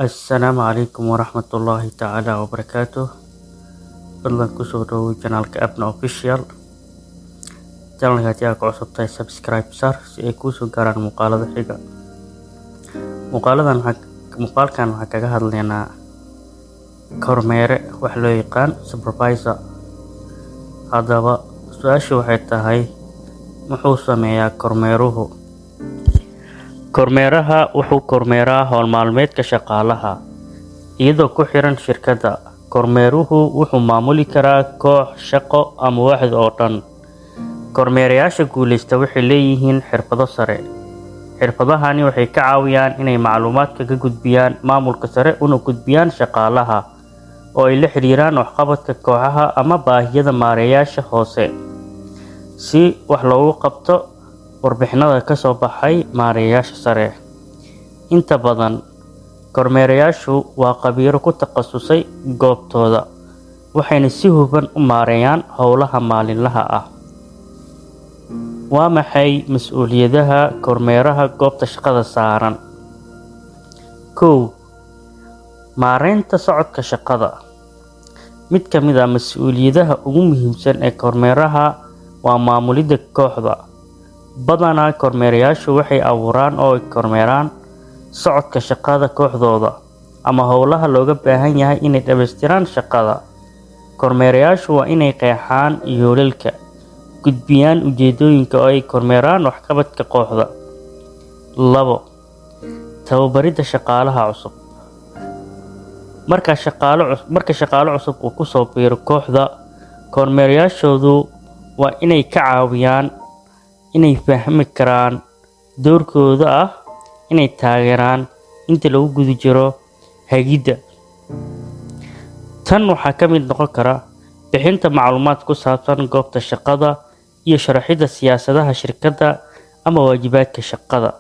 Assalaamu calaykum waraxmatullaahi tacaala wabarakaatuh. Fadlan kusoo dhawow channelka Abna Official. Channelka haddii aad ku cusub tahay subscribe saar si ay kuusoo gaaraan muuqaalada xiga. Muuqaalkan waxaan kaga hadlaynaa kormeere wax loo yaqaan supervisor. Haddaba su-aashu waxay tahay muxuu sameeyaa kormeeruhu? Kormeeraha wuxuu kormeeraa hawl maalmeedka shaqaalaha iyadoo ku xiran shirkadda. Kormeeruhu wuxuu maamuli karaa koox shaqo ama waaxid oo dhan. Kormeerayaasha guuleysta waxay leeyihiin xirfado sare. Xirfadahani waxay ka caawiyaan inay macluumaadka ka gudbiyaan maamulka sare una gudbiyaan shaqaalaha oo ay la xiriiraan waxqabadka kooxaha ama baahiyada maareeyayaasha hoose si wax loogu qabto warbixinada ka soo baxay maareeyayaasha sare. Inta badan kormeerayaashu waa khabiiro ku takhasusay goobtooda waxayna si hufan u maareeyaan howlaha maalinlaha ah. Waa maxay mas'uuliyadaha kormeeraha goobta shaqada saaran? 1. Maareynta socodka shaqada. Mid ka mid ah mas'uuliyadaha ugu muhiimsan ee kormeeraha waa maamulidda kooxda. Badanaa kormeerayaashu waxay abuuraan oo ay kormeeraan socodka shaqada kooxdooda ama howlaha looga baahan yahay inay dhammaystiraan shaqada. Kormeerayaashu waa inay qeexaan yoolalka, gudbiyaan ujeedooyinka oo ay kormeeraan waxqabadka kooxda. 2. Tababaridda shaqaalaha cusub. Marka shaqaale cusub uu ku soo biiro kooxda, kormeerayaashoodu waa inay ka caawiyaan inay fahmi karaan doorkooda ah inay taageeraan inta lagu guda jiro hagidda. Tan waxaa ka mid noqon kara bixinta macluumaad ku saabsan goobta shaqada iyo sharaxidda siyaasadaha shirkadda ama waajibaadka shaqada.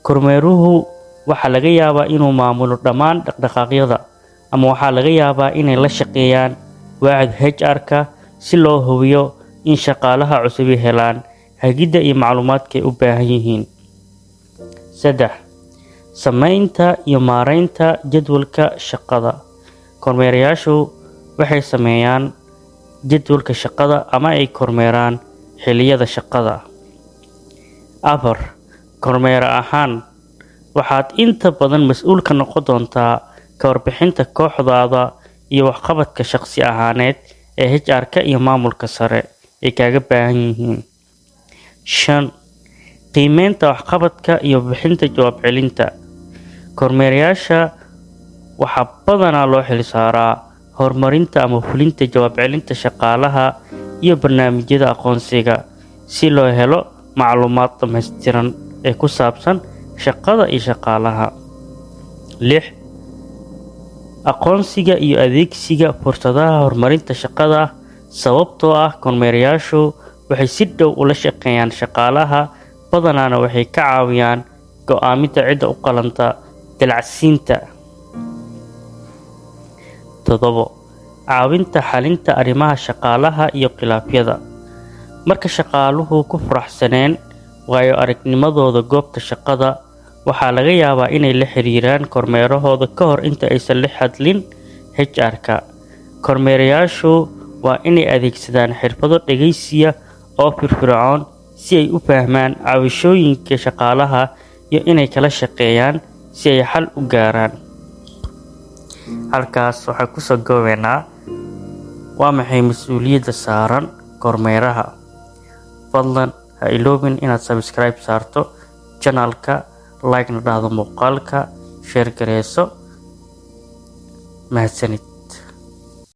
Kormeeruhu waxaa laga yaabaa inuu maamulo dhammaan dhaqdhaqaaqyada ama waxaa laga yaabaa inay la shaqeeyaan waaxda HR-ka si loo hubiyo in shaqaalaha cusub helaan hagidda iyo macluumaadka ay u baahan yihiin. 3. Samaynta iyo maareynta jadwalka shaqada. Kormeerayaashu waxay sameeyaan jadwalka shaqada ama ay kormeeraan xilliyada shaqada. 4. Kormeere ahaan waxaad inta badan mas'uul ka noqon doontaa ka warbixinta kooxdaada iyo waxqabadka shaqsi ahaaneed ee HR-ka iyo maamulka sare ay kaaga baahan yihiin. 5. Qiimeynta waxqabadka iyo bixinta jawaab celinta. Kormeerayaasha waxaa badanaa loo xilsaaraa horumarinta ama fulinta jawaab celinta shaqaalaha iyo barnaamijyada aqoonsiga si loo helo macluumaad dhammaystiran ee ku saabsan shaqada iyo shaqaalaha. 6. Aqoonsiga iyo adeegsiga fursadaha horumarinta shaqada. Sababtoo ah kormeerayaashu waxay si dhow ula shaqeeyaan shaqaalaha, badanaana waxay ka caawiyaan go'aaminta cidda u qalanta dalacsiinta. 7. Caawinta xalinta arrimaha shaqaalaha iyo khilaafyada. Marka shaqaaluhu ku faraxsaneen waayo aragnimadooda goobta shaqada, waxaa laga yaabaa inay la xiriiraan kormeerahooda ka hor inta aysan la hadlin HR-ka. Kormeerayaashu waa inay adeegsadaan xirfado dhageysiga oo firfircoon si ay u fahmaan cabashooyinka shaqaalaha iyo inay kala shaqeeyaan si ay xal u gaaraan. Halkaas waxaan kusoo goobeynaa waa maxay mas'uuliyadda saaran kormeeraha. Fadlan ha iloobin inaad subscribe saarto channelka, like na dhahdo muuqaalka, share gareyso. Mahadsanid.